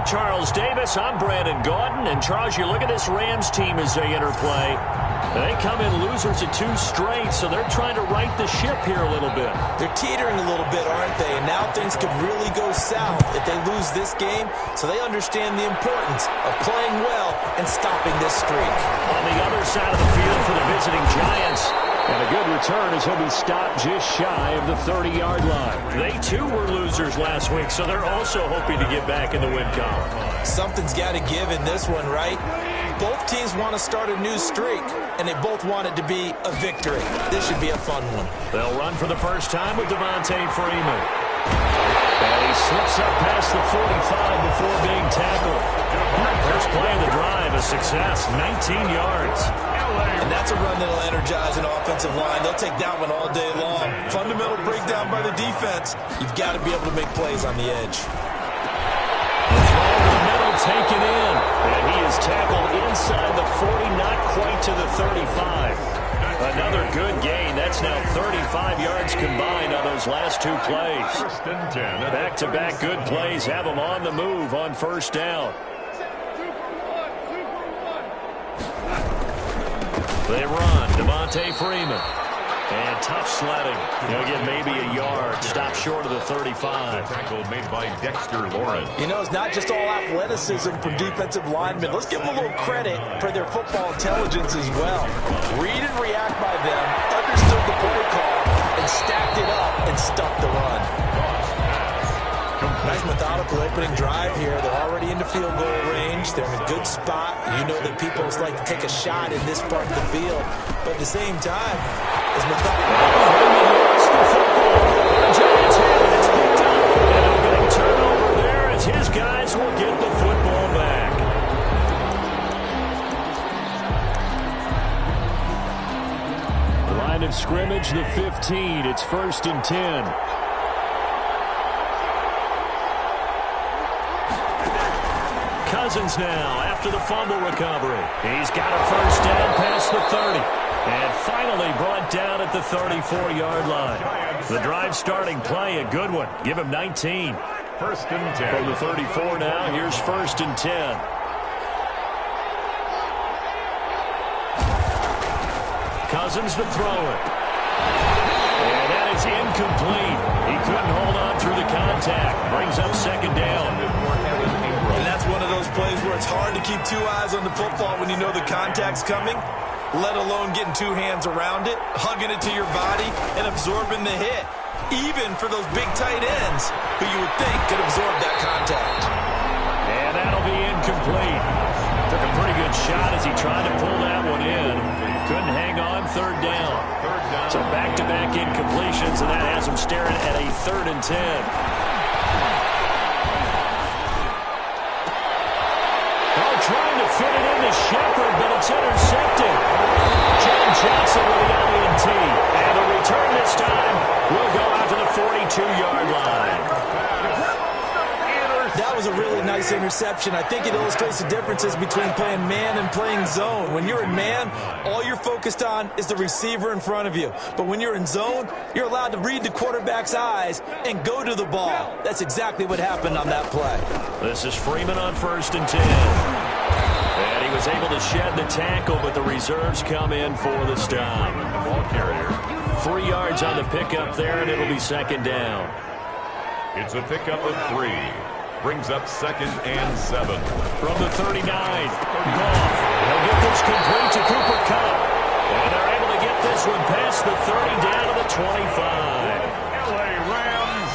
Charles Davis. I'm Brandon Gaudin. And, Charles, you look at this Rams team as they interplay. They come in losers of 2 straight, so they're trying to right the ship here a little bit. They're teetering a little bit, aren't they? And now things could really go south if they lose this game, so they understand the importance of playing well and stopping this streak. On the other side of the field for the visiting Giants. And a good return as he'll be stopped just shy of the 30-yard line. They, too, were losers last week, so they're also hoping to get back in the win column. Something's got to give in this one, right? Both teams want to start a new streak, and they both want it to be a victory. This should be a fun one. They'll run for the first time with Devontae Freeman. And he slips up past the 45 before being tackled. First play of the drive, a success, 19 yards. And that's a run that'll energize an offensive line. They'll take that one all day long. Fundamental breakdown by the defense. You've got to be able to make plays on the edge. The throw to the middle, taken in. And he is tackled inside the 40, not quite to the 35. Another good gain. That's now 35 yards combined on those last 2 plays. Back-to-back good plays have them on the move on first down. They run. Devontae Freeman. And tough sledding. He'll get maybe a yard. Stop short of the 35. Tackle made by Dexter Lawrence. You know, it's not just all athleticism from defensive linemen. Let's give them a little credit for their football intelligence as well. Read and react by them, understood the play call, and stacked it up and stuck the run. Nice methodical opening drive here. They're already into field goal range. They're in a good spot. You know that people like to take a shot in this part of the field. But at the same time, it's methodical. The football. The Giants have it. It's picked up. And they're getting turnover there as his guys will get the football back. Line of scrimmage, the 15. It's 1st and 10. Cousins now after the fumble recovery. He's got a first down past the 30. And finally brought down at the 34-yard line. The drive starting play, a good one. Give him 19. 1st and 10. From the 34 now, here's 1st and 10. Cousins to throw it. And that is incomplete. He couldn't hold on through the contact. Brings up 2nd down. And that's one of those plays where it's hard to keep 2 eyes on the football when you know the contact's coming, let alone getting 2 hands around it, hugging it to your body, and absorbing the hit, even for those big tight ends who you would think could absorb that contact. And that'll be incomplete. Took a pretty good shot as he tried to pull that one in. Couldn't hang on, 3rd down. So back-to-back incompletions, and that has him staring at a 3rd and 10. Trying to fit it into Shepard, but it's intercepted. John Johnson with the INT. And the return this time will go out to the 42-yard line. That was a really nice interception. I think it illustrates the differences between playing man and playing zone. When you're in man, all you're focused on is the receiver in front of you. But when you're in zone, you're allowed to read the quarterback's eyes and go to the ball. That's exactly what happened on that play. This is Freeman on 1st and 10. And he was able to shed the tackle, but the reserves come in for the stop. Ball carrier. 3 yards on the pickup there, and it'll be 2nd down. It's a pickup of 3. Brings up 2nd and 7. From the 39, Goff. He'll get this complete to Cooper Kupp. And they're able to get this one past the 30 down to the 25. LA Rams.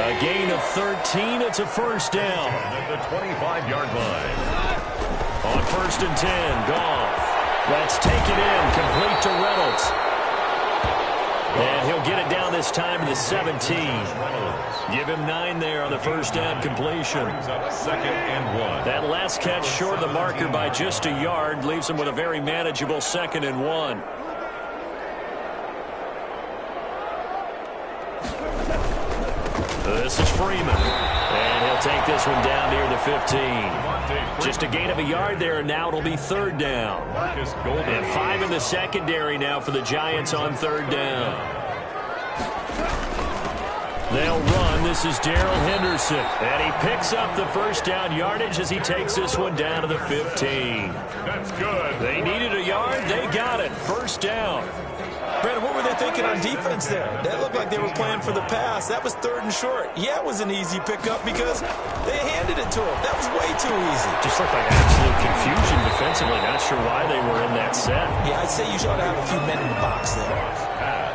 A gain of 13. It's a 1st down. At the 25-yard line. On 1st and 10, Goff. That's taken in, complete to Reynolds. And he'll get it down this time to the 17. Give him 9 there on the 1st down completion. Brings up 2nd and 1. That last catch short of the marker by just a yard leaves him with a very manageable 2nd and 1. This is Freeman. And he'll take this one down near the 15. Just a gain of a yard there, and now it'll be 3rd down. And 5 in the secondary now for the Giants on 3rd down. They'll run. this is Darrell Henderson. And he picks up the first down yardage as he takes this one down to the 15. That's good. They needed a yard. They got it. First down. Brandon, what were they thinking on defense there? That looked like they were playing for the pass. That was 3rd and short. Yeah, it was an easy pickup because they handed it to him. That was way too easy. Just looked like absolute confusion defensively. Not sure why they were in that set. Yeah, I'd say you should have a few men in the box there.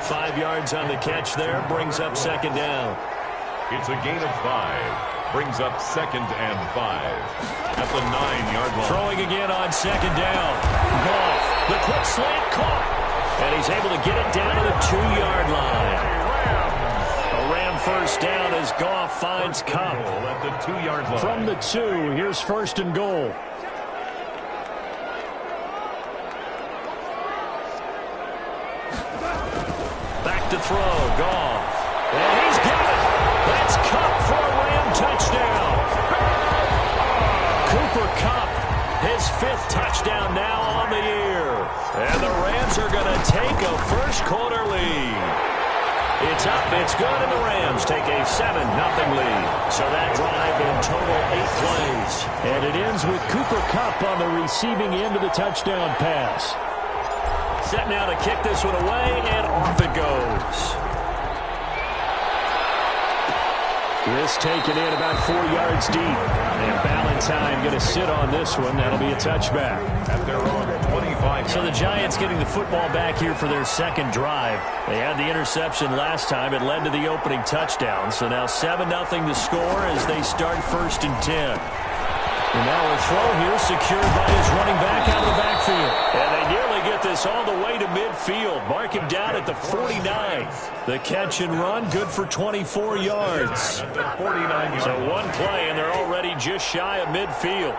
5 yards on the catch there. Brings up second down. It's a gain of 5. Brings up 2nd and 5. At the 9-yard line. Throwing again on second down. Goff. The quick slant caught. And he's able to get it down to the 2-yard line. A Ram first down as Goff finds Cup. At the 2-yard line. From the 2, here's 1st and goal. Back to throw, Goff. And he's got it. That's Cup for a Ram touchdown. Cooper Kupp, his 5th touchdown now on the year. And the Rams are going to take a first-quarter lead. It's up, it's good, and the Rams take a 7-0 lead. So that drive in total 8 plays. And it ends with Cooper Kupp on the receiving end of the touchdown pass. Set now to kick this one away, and off it goes. This taken in about 4 yards deep. And Ballantyne going to sit on this one. That'll be a touchback. At their own 25. So the Giants getting the football back here for their second drive. They had the interception last time. It led to the opening touchdown. So now 7-0 to score as they start 1st and 10. And now a throw here secured by his running back out of the backfield. And they nearly get this all the way to midfield. Mark him down at the 49. The catch and run, good for 24 yards. At the 49. So one play, and they're already just shy of midfield.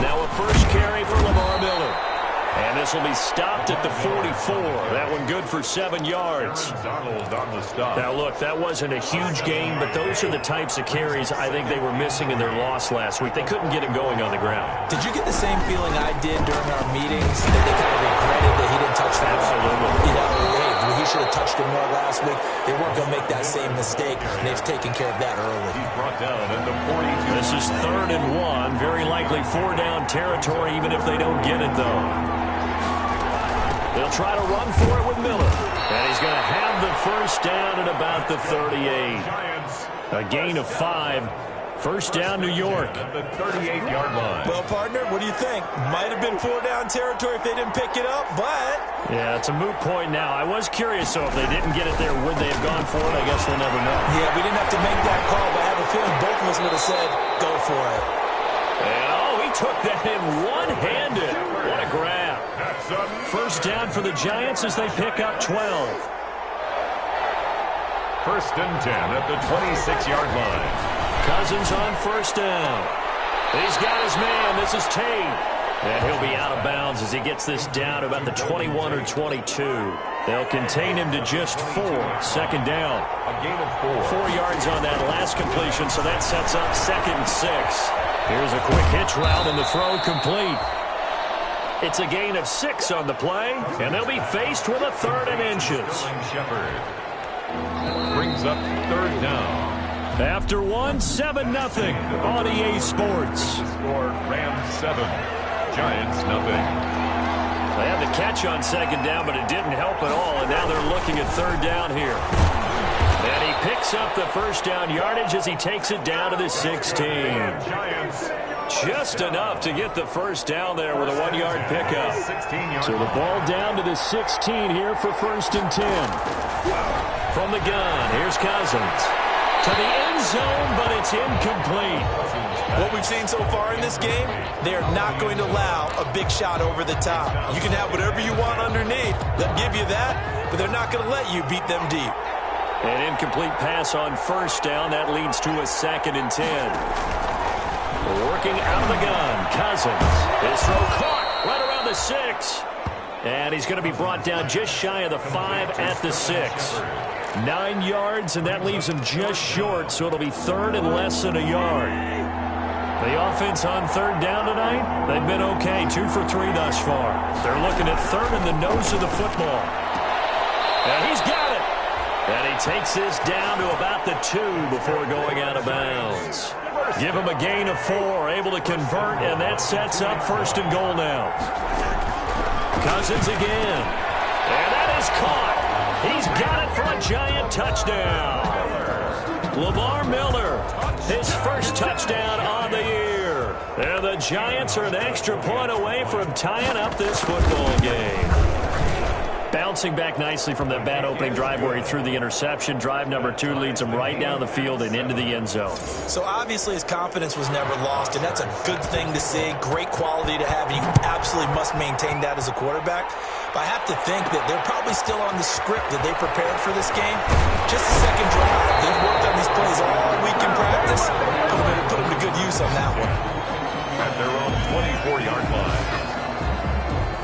Now a first carry for Lamar Miller. And this will be stopped at the 44. That one good for 7 yards. Donald on the stop. Now, look, that wasn't a huge gain, but those are the types of carries I think they were missing in their loss last week. They couldn't get him going on the ground. Did you get the same feeling I did during our meetings that they kind of regretted that he didn't touch that? Absolutely. You know, hey, he should have touched him more last week. They weren't going to make that same mistake, and they've taken care of that early. He's brought down at the 42. This is 3rd and 1. Very likely 4-down territory, even if they don't get it, though. They'll try to run for it with Miller. And he's going to have the first down at about the 38. A gain of 5. First down, New York. At the 38-yard line. Well, partner, what do you think? Might have been 4-down territory if they didn't pick it up, but... Yeah, it's a moot point now. I was curious, so if they didn't get it there, would they have gone for it? I guess we'll never know. Yeah, we didn't have to make that call, but I have a feeling both of us would have said, go for it. And, he took that in one-handed. What a grab. First down for the Giants as they pick up 12. 1st and 10 at the 26-yard line. Cousins on first down. He's got his man. This is Tate. And he'll be out of bounds as he gets this down to about the 21 or 22. They'll contain him to just 4. Second down. A gain of 4. 4 yards on that last completion, so that sets up 2nd and 6. Here's a quick hitch route, and the throw complete. It's a gain of 6 on the play, and they'll be faced with a 3rd and inches. Shepard brings up 3rd down. After 7-0 on EA Sports. Score Rams 7, Giants nothing. They had the catch on second down, but it didn't help at all, and now they're looking at 3rd down here. And he picks up the first down yardage as he takes it down to the 16. Giants. Just enough to get the first down there with a 1-yard pickup. So the ball down to the 16 here for 1st and 10. From the gun, here's Cousins. To the end zone, but it's incomplete. What we've seen so far in this game, they are not going to allow a big shot over the top. You can have whatever you want underneath. They'll give you that, but they're not going to let you beat them deep. An incomplete pass on first down. That leads to a 2nd and 10. Working out of the gun, Cousins. His throw caught right around the 6. And he's going to be brought down just shy of the 5 at the 6. 9 yards, and that leaves him just short, so it'll be 3rd and less than a yard. The offense on 3rd down tonight, they've been okay. 2 for 3 thus far. They're looking at 3rd in the nose of the football. And he's got it. And he takes this down to about the 2 before going out of bounds. Give him a gain of 4, able to convert, and that sets up 1st and goal now. Cousins again. And that is caught. He's got it for a Giant touchdown. Lamar Miller, his first touchdown on the year. And the Giants are an extra point away from tying up this football game. Bouncing back nicely from that bad opening drive where he threw the interception. Drive number 2 leads him right down the field and into the end zone. So obviously his confidence was never lost, and that's a good thing to see. Great quality to have, and you absolutely must maintain that as a quarterback. But I have to think that they're probably still on the script that they prepared for this game. Just a second drive. They've worked on these plays all week in practice. Put them to good use on that one. At their own 24-yard line.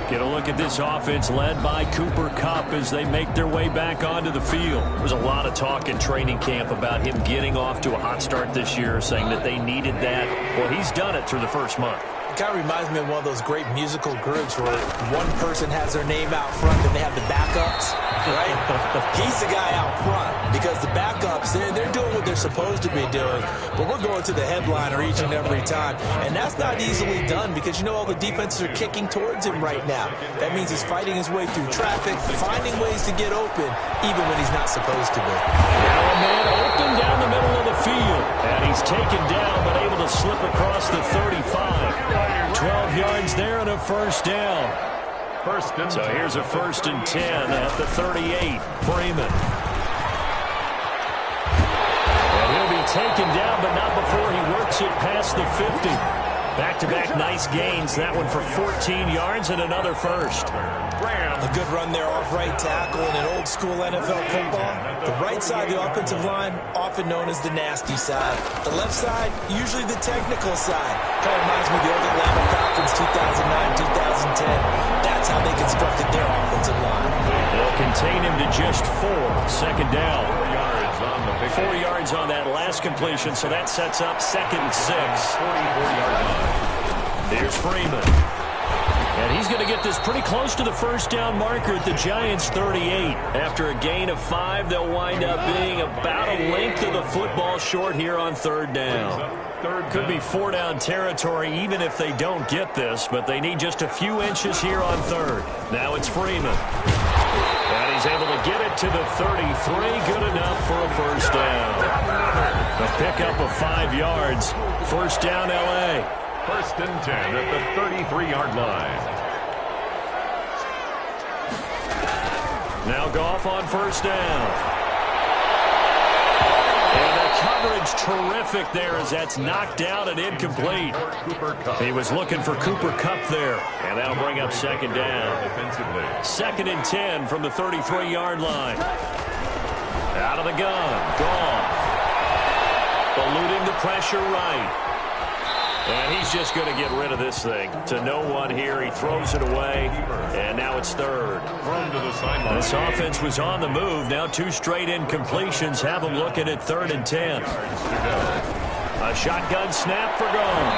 Get a look at this offense led by Cooper Kupp as they make their way back onto the field. There's a lot of talk in training camp about him getting off to a hot start this year, saying that they needed that. Well, he's done it through the first month. It kind of reminds me of one of those great musical groups where one person has their name out front and they have the backups, right? He's the guy out front because the backups, they're doing what they're supposed to be doing, but we're going to the headliner each and every time. And that's not easily done because, you know, all the defenses are kicking towards him right now. That means he's fighting his way through traffic, finding ways to get open, even when he's not supposed to be. Now a man open down the middle of the field, and he's taken down but able to slip across the 35. 12 yards there and a 1st down. So here's a 1st and 10 at the 38. Freeman. And he'll be taken down, but not before he works it past the 50. Back-to-back nice gains. That one for 14 yards and another 1st. A good run there off right tackle in an old-school NFL football. The right side of the offensive line, often known as the nasty side. The left side, usually the technical side. Kind of reminds me of the old Atlanta Falcons 2009, 2010. That's how they constructed their offensive line. They'll contain him to just 4. 2nd down. 4 yards on that last completion, so that sets up 2nd and 6. Here's Freeman. And he's going to get this pretty close to the 1st down marker at the Giants' 38. After a gain of 5, they'll wind up being about a length of the football short here on 3rd down. Could be 4-down territory even if they don't get this, but they need just a few inches here on 3rd. Now it's Freeman. And he's able to get it to the 33. Good enough for a 1st down. A pickup of 5 yards. 1st down, L.A. 1st and 10 at the 33-yard line. Now Goff on 1st down. And the coverage terrific there as that's knocked down and incomplete. He was looking for Cooper Kupp there. And that'll bring up 2nd down. 2nd and 10 from the 33-yard line. Out of the gun. Goff. Eluding the pressure right. And he's just going to get rid of this thing. To no one here. He throws it away. And now it's 3rd. This offense was on the move. Now 2 straight incompletions have them looking at 3rd and 10. A shotgun snap for Gone.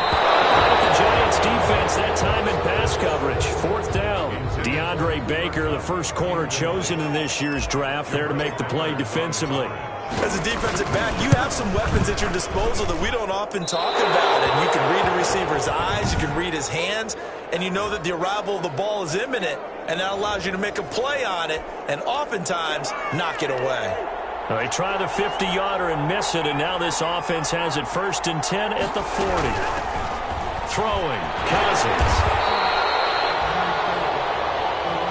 The Giants defense that time in pass coverage. 4th down. DeAndre Baker, the first corner chosen in this year's draft, there to make the play defensively. As a defensive back, you have some weapons at your disposal that we don't often talk about. And you can read the receiver's eyes, you can read his hands, and you know that the arrival of the ball is imminent, and that allows you to make a play on it and oftentimes knock it away. Well, they try the 50-yarder and miss it, and now this offense has it 1st and 10 at the 40. Throwing, Cousins.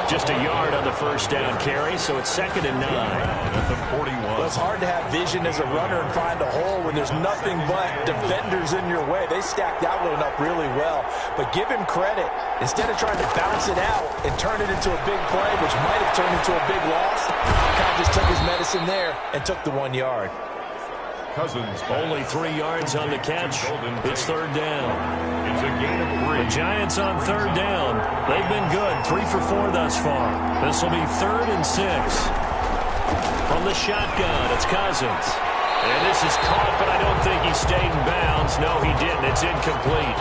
Just a yard on the 1st down carry, so it's 2nd and 9. At the 41. Well, it's hard to have vision as a runner and find a hole when there's nothing but defenders in your way. They stacked that one up really well. But give him credit. Instead of trying to bounce it out and turn it into a big play, which might have turned into a big loss, kind of just took his medicine there and took the 1 yard. Cousins. Only 3 yards on the catch. It's 3rd down. It's a gain of 3. The Giants on 3rd down. They've been good. 3 for 4 thus far. This will be 3rd and 6. From the shotgun, it's Cousins. And this is caught, but I don't think he stayed in bounds. No, he didn't. It's incomplete.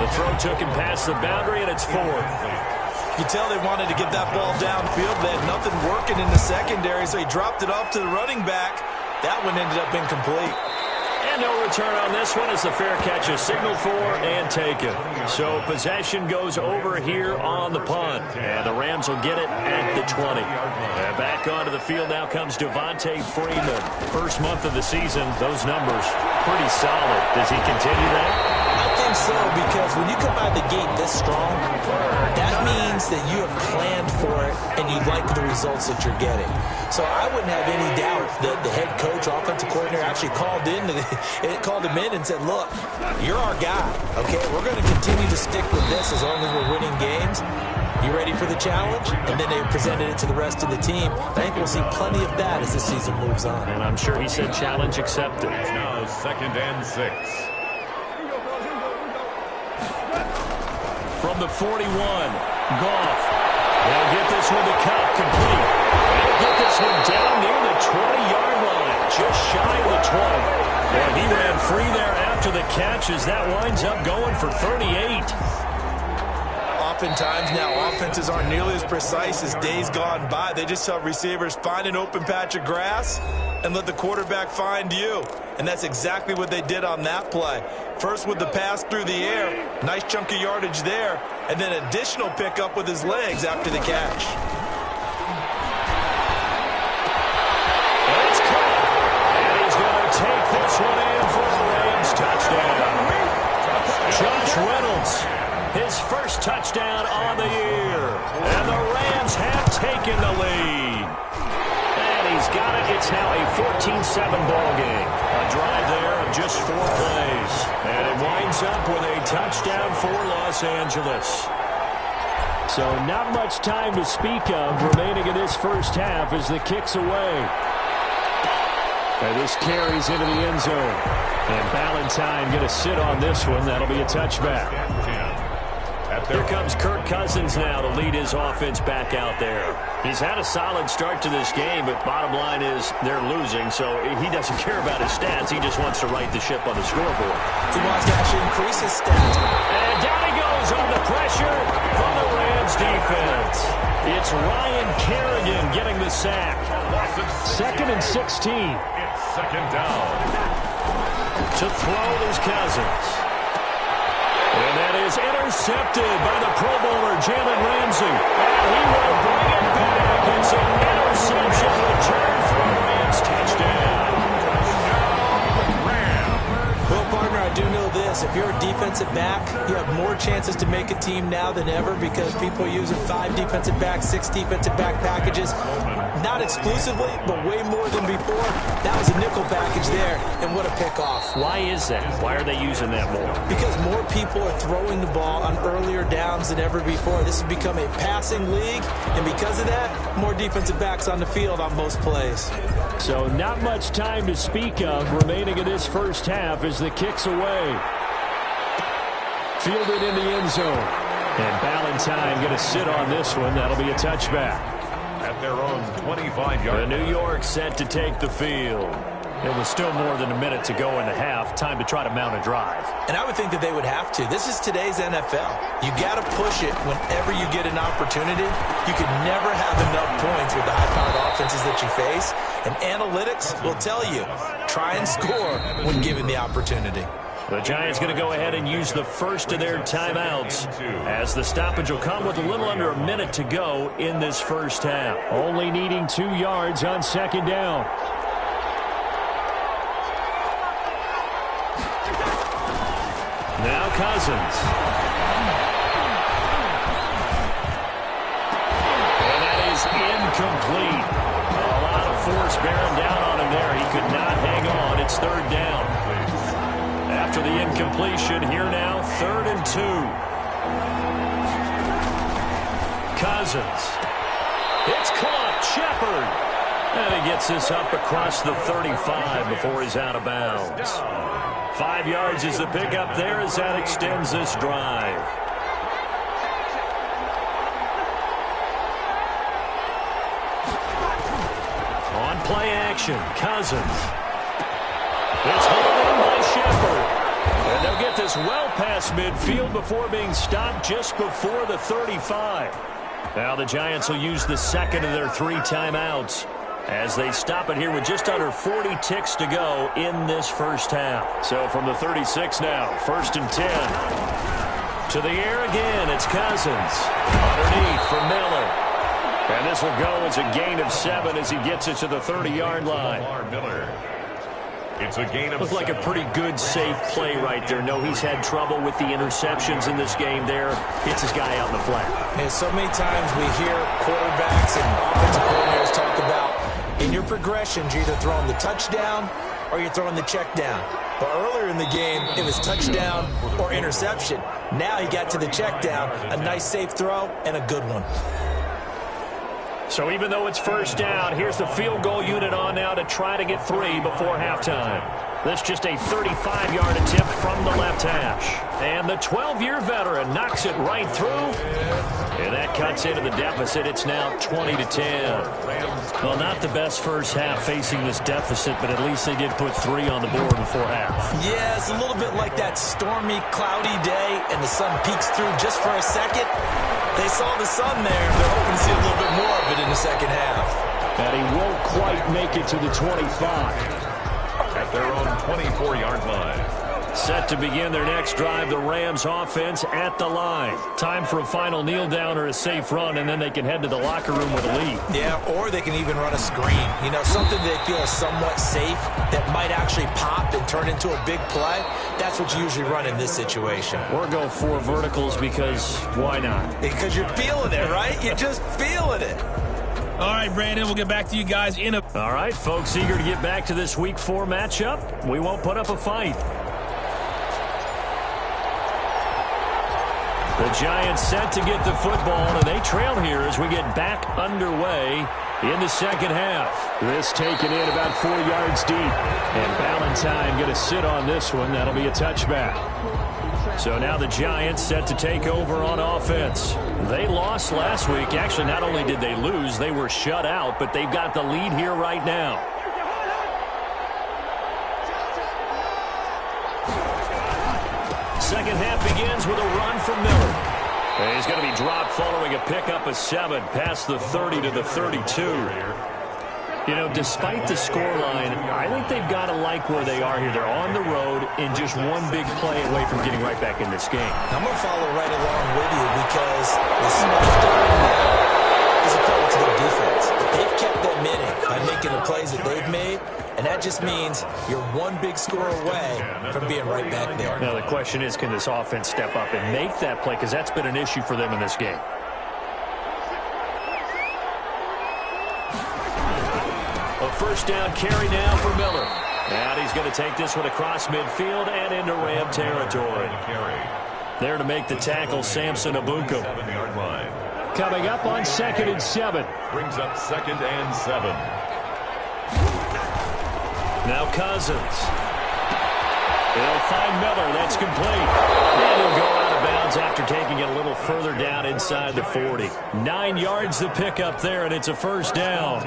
The throw took him past the boundary, and it's 4th. You tell they wanted to get that ball downfield. They had nothing working in the secondary, so he dropped it off to the running back. That one ended up incomplete. And no return on this one as the fair catch is signaled for and taken. So possession goes over here on the punt. And the Rams will get it at the 20. And back onto the field now comes Devontae Freeman. First month of the season, those numbers pretty solid. Does he continue that? I think so, because when you come out of the gate this strong, that means that you have planned for it and you like the results that you're getting. So I wouldn't have any doubt that the head coach, offensive coordinator, actually called him in and said, look, you're our guy, okay? We're going to continue to stick with this as long as we're winning games. You ready for the challenge? And then they presented it to the rest of the team. I think we'll see plenty of that as the season moves on. And I'm sure he said challenge accepted. It's now 2nd and 6. From the 41, Goff. They'll get this one to Cup, complete. They'll get this one down near the 20-yard line, just shy of the 20. And he ran free there after the catch as that winds up going for 38. Oftentimes now, offenses aren't nearly as precise as days gone by. They just tell receivers, find an open patch of grass and let the quarterback find you. And that's exactly what they did on that play. First with the pass through the air, nice chunk of yardage there, and then additional pickup with his legs after the catch. It's caught, and he's going to take this one in for the Rams touchdown. Josh Reynolds, his first touchdown on the year, and the Rams have taken the lead. And he's got it. It's now a 14-7 ball game. A drive there of just 4 plays. And it winds up with a touchdown for Los Angeles. So not much time to speak of remaining in this first half as the kick's away. And this carries into the end zone. And Ballantyne going to sit on this one. That'll be a touchback. Here comes Kirk Cousins now to lead his offense back out there. He's had a solid start to this game, but bottom line is they're losing, so he doesn't care about his stats. He just wants to right the ship on the scoreboard. He wants to actually increase his stats. And down he goes on the pressure from the Rams defense. It's Ryan Kerrigan getting the sack. 2nd and 16. It's 2nd down. To throw is Cousins. And that is intercepted by the Pro Bowler, Jalen Ramsey. And he will bring it back. It's an interception return for a Rams touchdown. Well, partner, I do know this. If you're a defensive back, you have more chances to make a team now than ever because people are using 5 defensive backs, 6 defensive back packages. Not exclusively, but way more than before. That was a nickel package there, and what a pickoff. Why is that? Why are they using that more? Because more people are throwing the ball on earlier downs than ever before. This has become a passing league, and because of that, more defensive backs on the field on most plays. So not much time to speak of remaining in this first half as the kick's away. Fielded in the end zone. And Ballantyne going to sit on this one. That'll be a touchback. At their own 25-yard. New York set to take the field. It was still more than a minute to go in the half. Time to try to mount a drive. And I would think that they would have to. This is today's NFL. You got to push it whenever you get an opportunity. You can never have enough points with the high-powered offenses that you face. And analytics will tell you, try and score when given the opportunity. The Giants going to go ahead and use the first of their timeouts as the stoppage will come with a little under a minute to go in this first half. Only needing 2 yards on 2nd down. Now Cousins. And that is incomplete. A lot of force bearing down on him there. He could not hang on. It's 3rd down. After the incompletion, here now, 3rd and 2. Cousins. It's caught. Shepard. And he gets this up across the 35 before he's out of bounds. 5 yards is the pickup there as that extends this drive. On play action, Cousins. It's hauled in by Shepard. And they'll get this well past midfield before being stopped just before the 35. Now the Giants will use the second of their 3 timeouts as they stop it here with just under 40 ticks to go in this first half. So from the 36 now, 1st and 10. To the air again, it's Cousins. Underneath for Miller. And this will go as a gain of 7 as he gets it to the 30-yard line. It's a gain of Looked like a pretty good, safe play right there. No, he's had trouble with the interceptions in this game there. Hits his guy out in the flat. And so many times we hear quarterbacks and offensive coordinators talk about in your progressions, you're either throwing the touchdown or you're throwing the check down. But earlier in the game, it was touchdown or interception. Now he got to the check down, a nice safe throw, and a good one. So even though it's first down, here's the field goal unit on now to try to get 3 before halftime. That's just a 35-yard attempt from the left hash. And the 12-year veteran knocks it right through. And that cuts into the deficit. It's now 20-10. Well, not the best first half facing this deficit, but at least they did put 3 on the board before half. Yeah, it's a little bit like that stormy, cloudy day, and the sun peeks through just for a second. They saw the sun there. They're hoping to see a little bit more of it in the second half. And he won't quite make it to the 25. At their own 24-yard line. Set to begin their next drive, the Rams offense at the line. Time for a final kneel down or a safe run, and then they can head to the locker room with a lead. Yeah, or they can even run a screen. You know, something they feel is somewhat safe that might actually pop and turn into a big play. That's what you usually run in this situation. Or go 4 verticals because why not? Because you're feeling it, right? You're just feeling it. All right, Brandon, we'll get back to you guys in a... All right, folks, eager to get back to this Week 4 matchup. We won't put up a fight. The Giants set to get the football, and they trail here as we get back underway in the second half. This taken in about 4 yards deep. And Valentine going to sit on this one. That'll be a touchback. So now the Giants set to take over on offense. They lost last week. Actually, not only did they lose, they were shut out, but they've got the lead here right now. Second half begins with a run from Miller. And he's going to be dropped following a pickup of 7 past the 30 to the 32. You know, despite the scoreline, I think they've got to like where they are here. They're on the road and just one big play away from getting right back in this game. I'm going to follow right along with you because the smart starting now is a credit to their defense. They've kept them in it by making the plays that they've made, and that just means you're one big score away from being right back there. Now, the question is, can this offense step up and make that play? Because that's been an issue for them in this game. A first down carry now for Miller. And he's going to take this one across midfield and into Ram territory. There to make the tackle, Samson Abukum. 7-yard line. Coming up on 2nd and 7. Brings up 2nd and 7. Now Cousins. They'll find Miller. That's complete. And he'll go out of bounds after taking it a little further down inside the 40. 9 yards the pickup there, and it's a first down.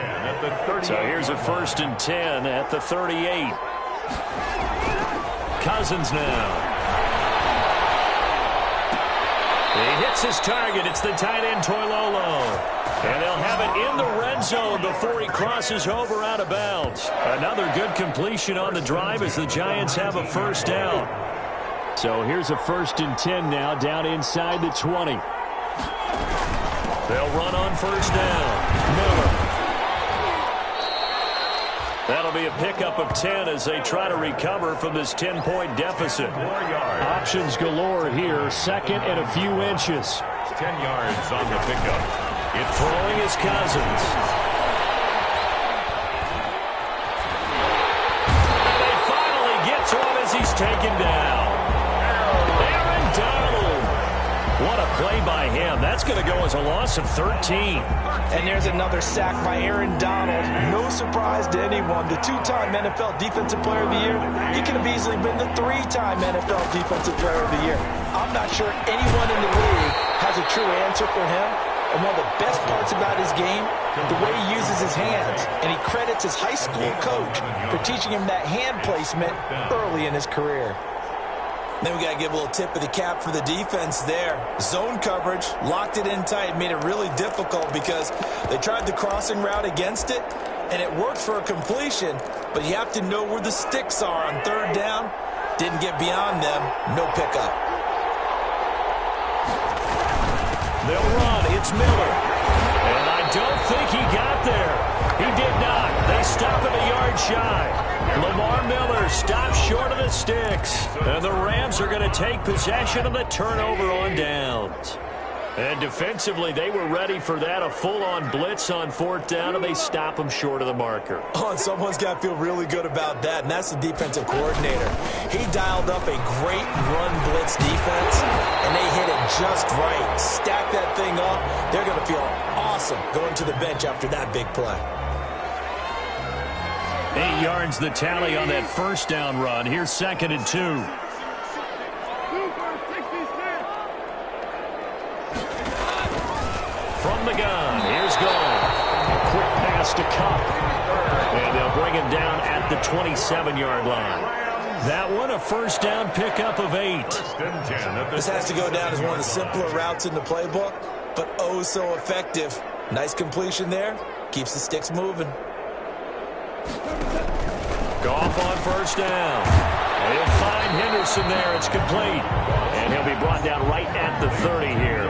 So here's a 1st and 10 at the 38. Cousins now. He hits his target. It's the tight end, Toilolo. And they'll have it in the red zone before he crosses over out of bounds. Another good completion on the drive as the Giants have a first down. So here's a 1st and 10 now down inside the 20. They'll run on first down. Miller. That'll be a pickup of 10 as they try to recover from this 10-point deficit. 4 yards. Options galore here. 2nd and a few inches. 10 yards on the pickup. It's throwing his Cousins. They finally get to him as he's taken down. Aaron Donald. What a play by him. That's going to go as a loss of 13. And there's another sack by Aaron Donald. No surprise to anyone. The 2-time NFL Defensive Player of the Year. He could have easily been the 3-time NFL Defensive Player of the Year. I'm not sure anyone in the league has a true answer for him. And one of the best parts about his game, the way he uses his hands. And he credits his high school coach for teaching him that hand placement early in his career. Then we got to give a little tip of the cap for the defense there. Zone coverage, locked it in tight, made it really difficult because they tried the crossing route against it, and it worked for a completion, but you have to know where the sticks are on third down. Didn't get beyond them, no pickup. They'll run, it's Miller. And I don't think he got there. He did not. They stop him a yard shy. Lamar Miller stops short of the sticks. And the Rams are going to take possession of the turnover on downs. And defensively, they were ready for that, a full-on blitz on fourth down, and they stop them short of the marker. Oh, and someone's got to feel really good about that, and that's the defensive coordinator. He dialed up a great run blitz defense, and they hit it just right. Stack that thing up. They're going to feel awesome going to the bench after that big play. 8 yards the tally on that first down run. Here's 2nd and 2. From the gun, here's Goff. A quick pass to Cup. And they'll bring him down at the 27-yard line. That one, a first down pickup of 8. This has to go down as one of the simpler routes in the playbook, but oh so effective. Nice completion there. Keeps the sticks moving. Goff on first down. He'll find Henderson there. It's complete. And he'll be brought down right at the 30 here.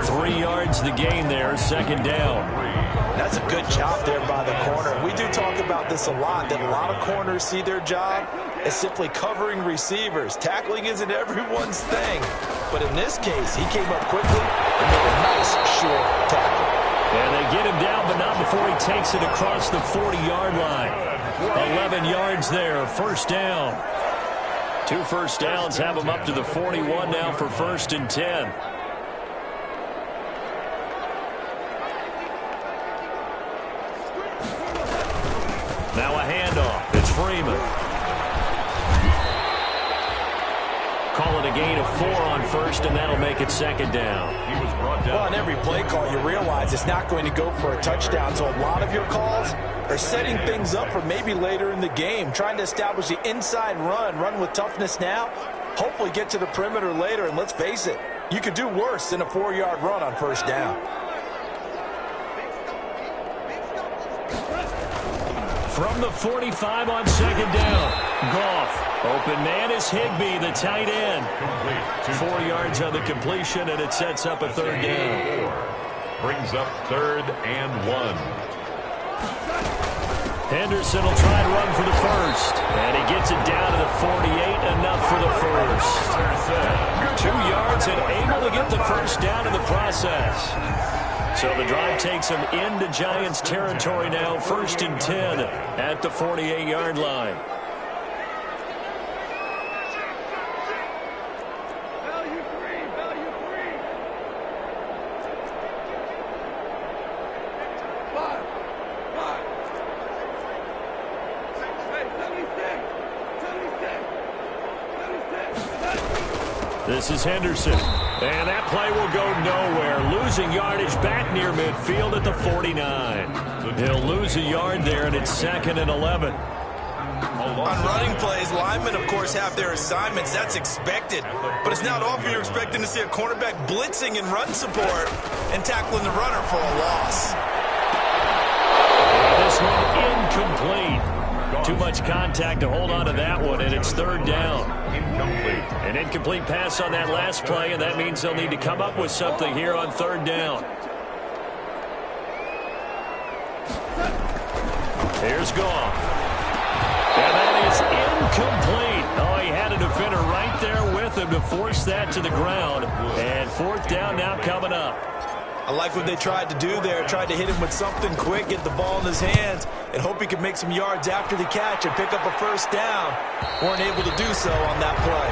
3 yards the gain there, 2nd down. That's a good job there by the corner. We do talk about this a lot, that a lot of corners see their job as simply covering receivers. Tackling isn't everyone's thing. But in this case, he came up quickly and made a nice, short tackle. And they get him down, but not before he takes it across the 40-yard line. 11 yards there, first down. 2 first downs have him up to the 41 now for 1st and 10. Now a handoff. It's Freeman. Call it a gain of 4 on first, and that'll make it 2nd down. Well, on every play call, you realize it's not going to go for a touchdown, so a lot of your calls are setting things up for maybe later in the game, trying to establish the inside run with toughness now, hopefully get to the perimeter later, and let's face it, you could do worse than a 4-yard run on first down. From the 45 on 2nd down, Goff. Open man is Higbee, the tight end. 4 yards on the completion, and it sets up a 3rd down. Brings up 3rd and 1. Henderson will try and run for the first. And he gets it down to the 48, enough for the first. 2 yards and able to get the first down in the process. So the drive takes him into Giants territory now, 1st and 10 at the 48-yard line. This is Henderson. And that play will go nowhere. Losing yardage back near midfield at the 49. He'll lose a yard there, and it's 2nd and 11. On running plays, linemen, of course, have their assignments. That's expected. But it's not often you're expecting to see a cornerback blitzing in run support and tackling the runner for a loss. This one incomplete. Too much contact to hold on to that one, and it's 3rd down. Incomplete. An incomplete pass on that last play, and that means they'll need to come up with something here on 3rd down. Here's Goff. And that is incomplete. Oh, he had a defender right there with him to force that to the ground. And 4th down now coming up. I like what they tried to do there, tried to hit him with something quick, get the ball in his hands, and hope he could make some yards after the catch and pick up a first down. Weren't able to do so on that play.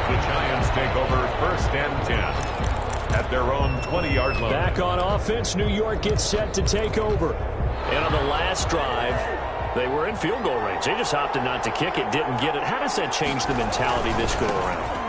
The Giants take over 1st and 10 at their own 20-yard line. Back on offense, New York gets set to take over. And on the last drive, they were in field goal range. They just opted not to kick it, didn't get it. How does that change the mentality this go around?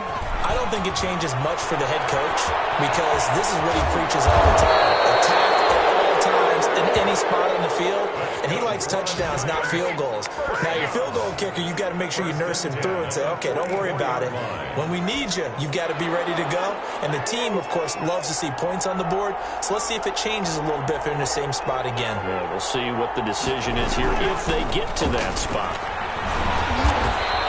I don't think it changes much for the head coach because this is what he preaches all the time. Attack at all times in any spot on the field. and he likes touchdowns, not field goals. Now, your field goal kicker, you've got to make sure you nurse him through and say, okay, don't worry about it. When we need you, you've got to be ready to go. And the team, of course, loves to see points on the board. So let's see if it changes a little bit if they're in the same spot again. Yeah, we'll see what the decision is here if they get to that spot.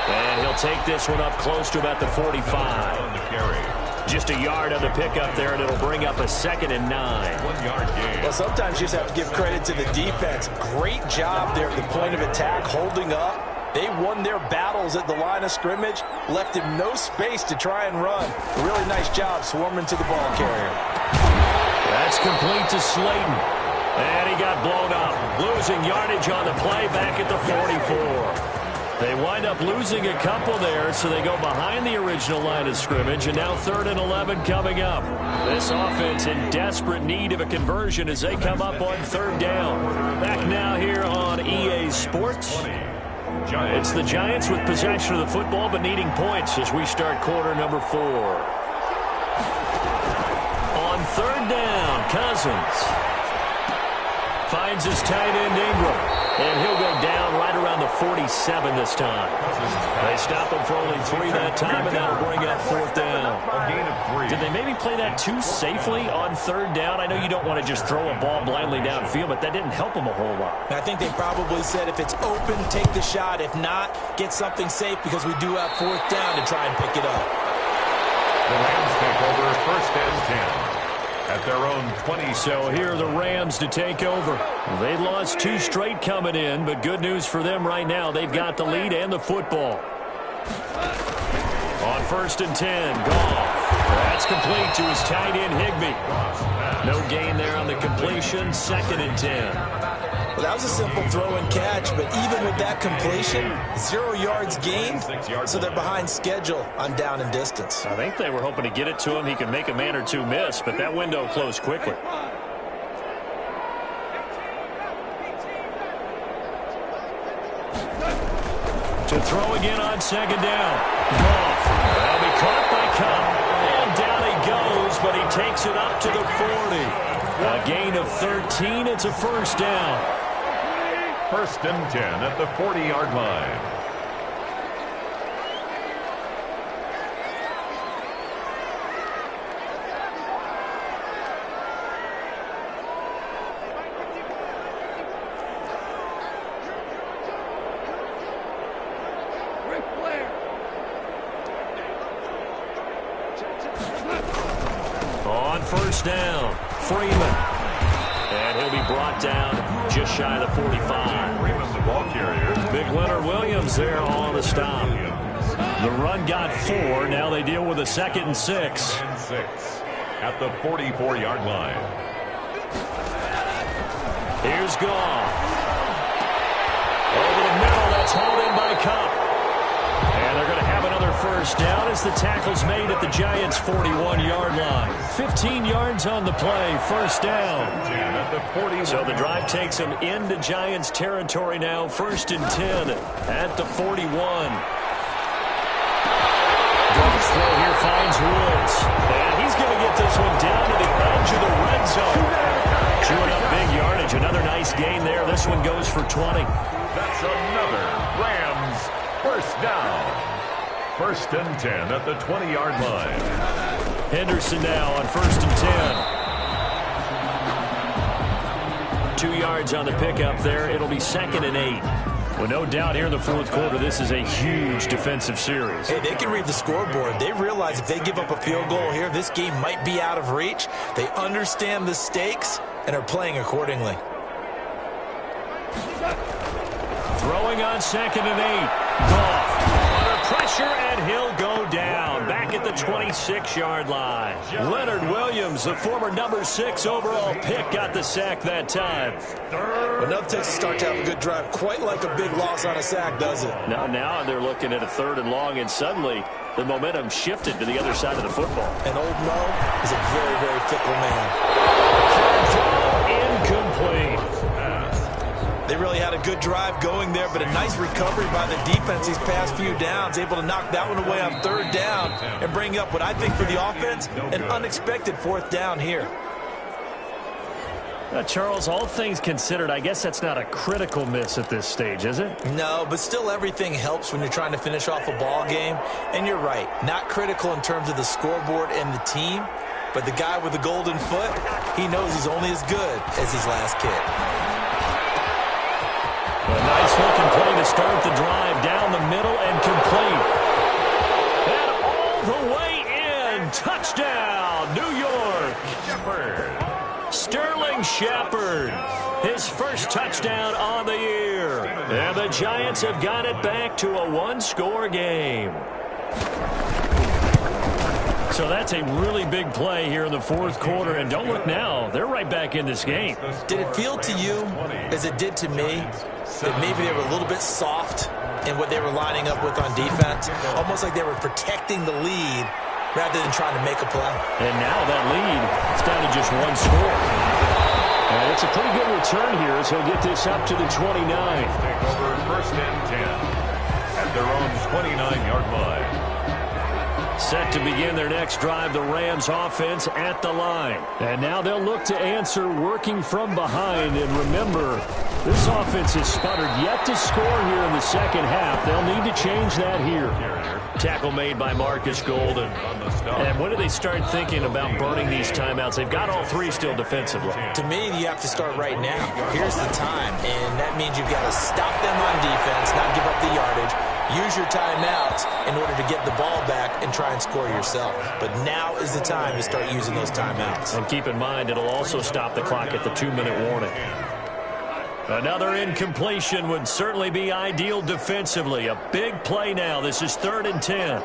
And he'll take this one up close to about the 45. On the carry. Just a yard on the pickup there, and it'll bring up a 2nd and 9. 1 yard gain. Well, sometimes you just have to give credit to the defense. Great job there at the point of attack, holding up. They won their battles at the line of scrimmage, left him no space to try and run. Really nice job swarming to the ball carrier. That's complete to Slayton. And he got blown up, losing yardage on the play back at the 44. They wind up losing a couple there, so they go behind the original line of scrimmage, and now 3rd and 11 coming up. This offense in desperate need of a conversion as they come up on 3rd down. Back now here on EA Sports. It's the Giants with possession of the football but needing points as we start quarter number 4. On 3rd down, Cousins finds his tight end Ingram. And he'll go down right around the 47 this time. They stop him for only 3 that time, and that'll bring up 4th down. A gain of 3. Did they maybe play that too safely on 3rd down? I know you don't want to just throw a ball blindly downfield, but that didn't help them a whole lot. I think they probably said if it's open, take the shot. If not, get something safe because we do have 4th down to try and pick it up. The Rams take over 1st and 10. At their own 20. So here are the Rams to take over. They lost 2 straight coming in, but good news for them right now. They've got the lead and the football. On 1st and 10, Goff. That's complete to his tight end Higbee. No gain there on the completion. 2nd and 10. Well, that was a simple throw and catch, but even with that completion, 0 yards gained, so they're behind schedule on down and distance. I think they were hoping to get it to him. He could make a man or two miss, but that window closed quickly. To throw again on 2nd down. Goff. That'll be caught by Cup. And down he goes, but he takes it up to the 40. A gain of 13. It's a 1st down. 1st and 10 at the 40-yard line. On 1st down, Freeman. And he'll be brought down just shy of the 45. Freeman, the ball carrier. Big Leonard Williams there on the stop. The run got 4. Now they deal with a 2nd and 6. And 6 at the 44-yard line. Here's Goff. Over the middle, that's hauled in by Cup. And they're going to have another 1st down as the tackle's made at the Giants' 41-yard line. 15 yards on the play, 1st down. At the 41. So the drive takes them into Giants territory now, 1st and 10 at the 41. Goff's throw here finds Woods. And he's going to get this one down to the edge of the red zone. Chewing up big yardage. Another nice gain there. This one goes for 20. That's another Rams 1st down. 1st and 10 at the 20-yard line. Henderson now on 1st and 10. 2 yards on the pickup there. It'll be 2nd and 8. Well, no doubt here in the 4th quarter, this is a huge defensive series. Hey, they can read the scoreboard. They realize if they give up a field goal here, this game might be out of reach. They understand the stakes and are playing accordingly. Throwing on 2nd and 8. Goff under pressure, and he'll go down. Back at the 26-yard line. Leonard Williams, the former number 6 overall pick, got the sack that time. Another Texas start to have a good drive. Quite like a big loss on a sack, does it? Now they're looking at a 3rd and long, and suddenly the momentum shifted to the other side of the football. And old Mo is a very, very fickle man. Incomplete. They really had a good drive going there, but a nice recovery by the defense these past few downs, able to knock that one away on 3rd down and bring up what I think for the offense, an unexpected 4th down here. Charles, all things considered, I guess that's not a critical miss at this stage, is it? No, but still everything helps when you're trying to finish off a ball game. And you're right, not critical in terms of the scoreboard and the team, but the guy with the golden foot, he knows he's only as good as his last kick. A nice-looking play to start the drive down the middle and complete. And all the way in. Touchdown, New York. Sterling Shepard, his first touchdown on the year. And the Giants have got it back to a one-score game. So that's a really big play here in the fourth quarter. And don't look now, they're right back in this game. Did it feel to you, as it did to me, that maybe they were a little bit soft in what they were lining up with on defense? Almost like they were protecting the lead rather than trying to make a play. And now that lead is down to just one score. And it's a pretty good return here as he'll get this up to the 29. Take over first and 10 at their own 29-yard line. Set to begin their next drive, the Rams offense at the line. And now they'll look to answer working from behind. And remember, this offense has sputtered yet to score here in the second half. They'll need to change that here. Tackle made by Marcus Golden. And when do they start thinking about burning these timeouts? They've got all three still defensively. To me, you have to start right now. Here's the time. And that means you've got to stop them on defense, not give up the yardage. Use your timeouts in order to get the ball back and try and score yourself. But now is the time to start using those timeouts. And keep in mind, it'll also stop the clock at the 2-minute warning. Another incompletion would certainly be ideal defensively. A big play now. This is 3rd and 10.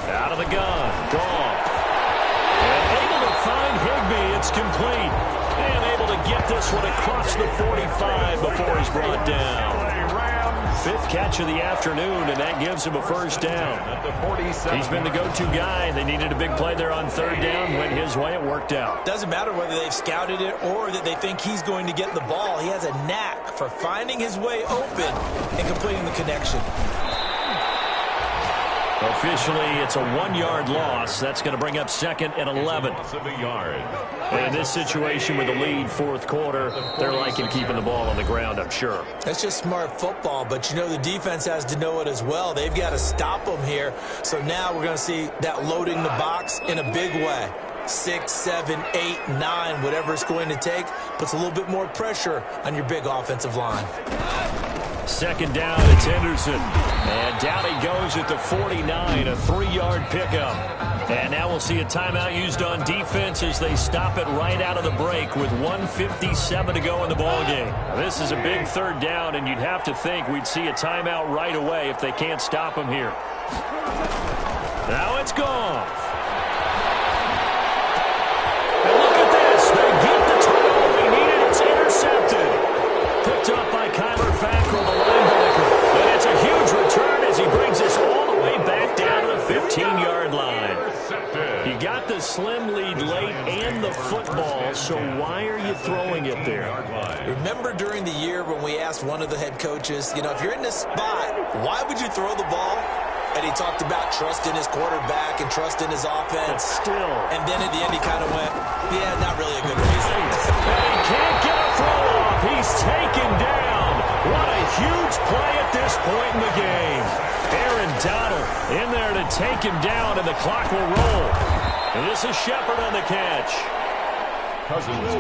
Out of the gun. Goff. And able to find Higbee. It's complete. And able to get this one across the 45 before he's brought down. 5th catch of the afternoon, and that gives him a first down. He's been the go-to guy. They needed a big play there on 3rd down. Went his way. It worked out. Doesn't matter whether they've scouted it or that they think he's going to get the ball. He has a knack for finding his way open and completing the connection. Officially, it's a 1-yard loss. That's going to bring up 2nd and 11. And in this situation with the lead, 4th quarter, they're liking keeping the ball on the ground, I'm sure. That's just smart football, but you know the defense has to know it as well. They've got to stop them here. So now we're going to see that loading the box in a big way. 6, 7, 8, 9, whatever it's going to take, puts a little bit more pressure on your big offensive line. 2nd down, it's Henderson. And down he goes at the 49, a 3-yard pickup. And now we'll see a timeout used on defense as they stop it right out of the break with 1:57 to go in the ballgame. Now, this is a big 3rd down, and you'd have to think we'd see a timeout right away if they can't stop him here. Now it's gone. And look at this. They get the turnover they needed. It's intercepted. Picked up by Kyler Fackrell, the linebacker. And it's a huge return as he brings us all the way back down to the 15-yard line. You got the slim lead late and the football, so why are you throwing it there? Remember during the year when we asked one of the head coaches, you know, if you're in this spot, why would you throw the ball? And he talked about trust in his quarterback and trust in his offense. But still. And then at the end he kind of went, yeah, not really a good reason. And he can't get a throw off. He's taken down. What a huge play at this point in the game. Aaron Donald in there to take him down, and the clock will roll. And this is Shepard on the catch.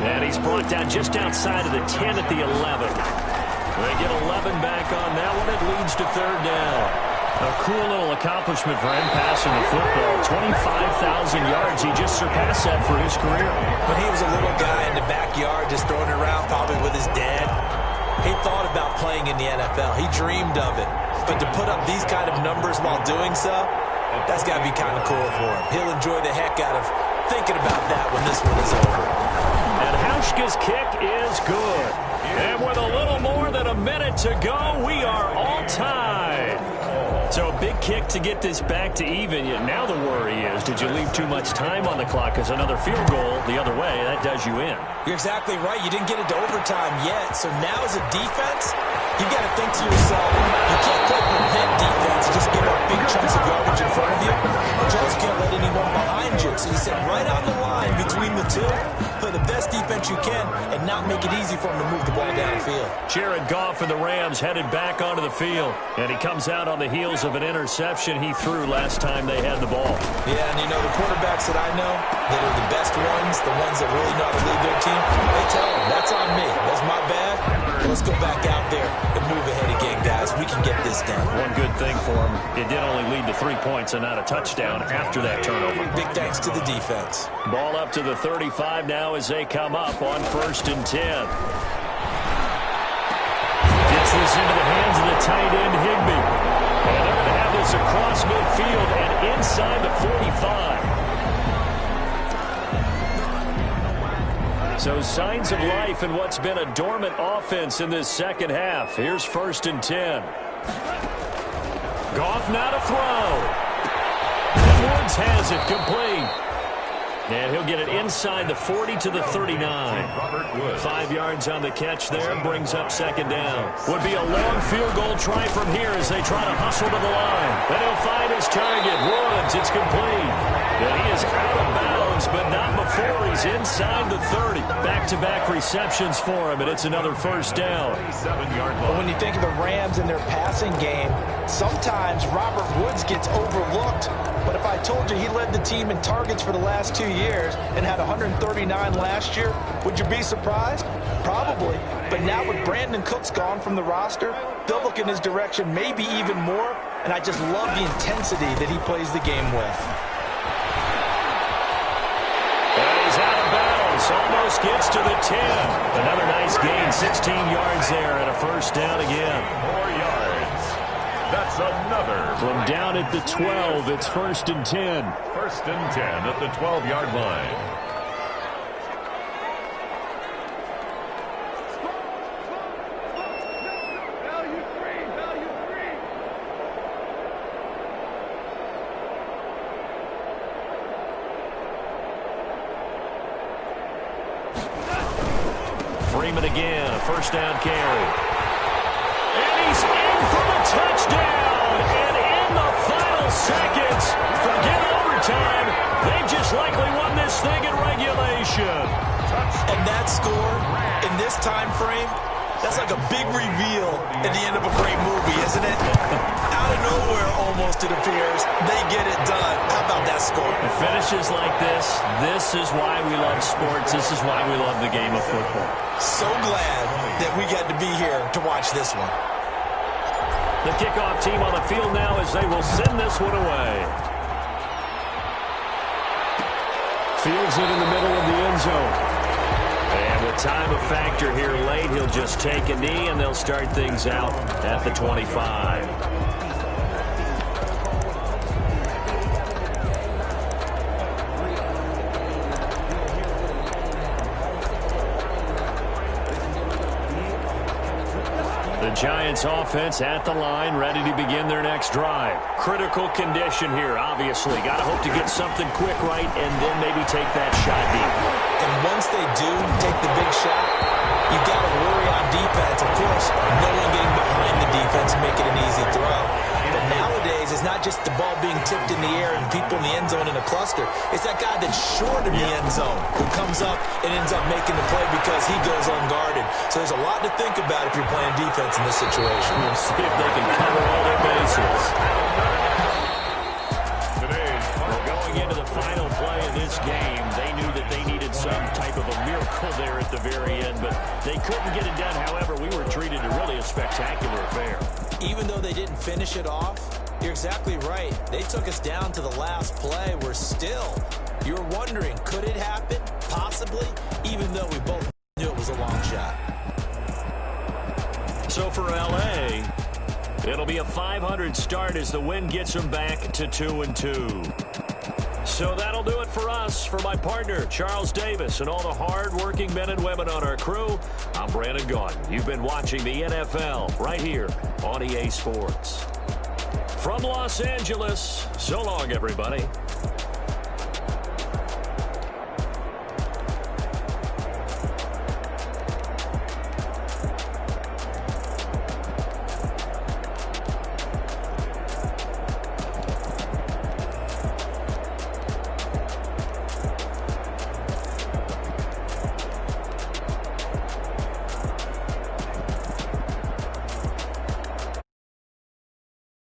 And he's brought down just outside of the 10 at the 11. They get 11 back on that one. It leads to 3rd down. A cool little accomplishment for him passing the football. 25,000 yards. He just surpassed that for his career. When he was a little guy in the backyard just throwing it around probably with his dad, he thought about playing in the NFL. He dreamed of it. But to put up these kind of numbers while doing so, that's got to be kind of cool for him. He'll enjoy the heck out of thinking about that when this one is over. And Hauschka's kick is good. And with a little more than a minute to go, we are all tied. So a big kick to get this back to even. Yet now the worry is, did you leave too much time on the clock? Because another field goal the other way, that does you in. You're exactly right. You didn't get into overtime yet. So now as a defense, you've got to think to yourself, you can't play prevent defense, just give up big chunks of garbage in front of you. 2, play the best defense you can, and not make it easy for them to move the ball downfield. Jared Goff and the Rams headed back onto the field, and he comes out on the heels of an interception he threw last time they had the ball. Yeah, and you know, the quarterbacks that I know that are the best ones, the ones that really know how to lead their team, they tell them, that's on me. That's my bad. Let's go back out there and move ahead again, guys. We can get this done. One good thing for him, it did only lead to 3 points and not a touchdown after that turnover. Big thanks to the defense. Ball up to the 35 now as they come up on 1st and 10. Gets this into the hands of the tight end, Higbee. And they're going to have this across midfield and inside the 45. So signs of life in what's been a dormant offense in this second half. Here's 1st and 10. Goff now to throw. And Woods has it complete. And he'll get it inside the 40 to the 39. 5 yards on the catch there, brings up 2nd down. Would be a long field goal try from here as they try to hustle to the line. Then he'll find his target, Woods. It's complete. And he is out of bounds, but not before he's inside the 30. Back-to-back receptions for him, and it's another 1st down. But when you think of the Rams and their passing game, sometimes Robert Woods gets overlooked. But if I told you he led the team in targets for the last 2 years and had 139 last year, would you be surprised? Probably. But now with Brandon Cooks gone from the roster, they'll look in his direction maybe even more. And I just love the intensity that he plays the game with. And he's out of bounds. Almost gets to the 10. Another nice gain. 16 yards there and a 1st down again. 4 yards. That's another. From down at the 12, it's 1st and 10. 1st and 10 at the 12-yard line. Freeman again, a 1st down carry. And he's in for the touchdown. And in the final seconds, forget overtime, they've just likely won this thing in regulation. And that score in this time frame, that's like a big reveal at the end of a great movie, isn't it? Out of nowhere, almost, it appears, they get it done. How about that score? It finishes like this is why we love sports. This is why we love the game of football. So glad that we got to be here to watch this one. The kickoff team on the field now as they will send this one away. Fields it in the middle of the end zone. And with time a factor here late, he'll just take a knee and they'll start things out at the 25. The Giants offense at the line, ready to begin their next drive. Critical condition here, obviously. Got to hope to get something quick right and then maybe take that shot deep. And once they do take the big shot, you got to worry on defense. Of course, no one getting behind the defense and make it an easy throw. But nowadays, it's not just the ball being tipped in the air and people in the end zone in a cluster. It's that guy that's short in the end zone who comes up and ends up making the play because he goes unguarded. So there's a lot to think about if you're playing defense in this situation. We'll see if they can cover all their bases. Going into the final play of this game, they knew that they needed some type of a miracle there at the very end, but they couldn't get it done. However, we were treated to really a spectacular affair. Even though they didn't finish it off, you're exactly right. They took us down to the last play. You're wondering, could it happen? Possibly, even though we both knew it was a long shot. So for L.A., it'll be a 500 start as the win gets them back to 2-2. So that'll do it for us. For my partner, Charles Davis, and all the hard-working men and women on our crew, I'm Brandon Gaudin. You've been watching the NFL right here on EA Sports. From Los Angeles, so long, everybody.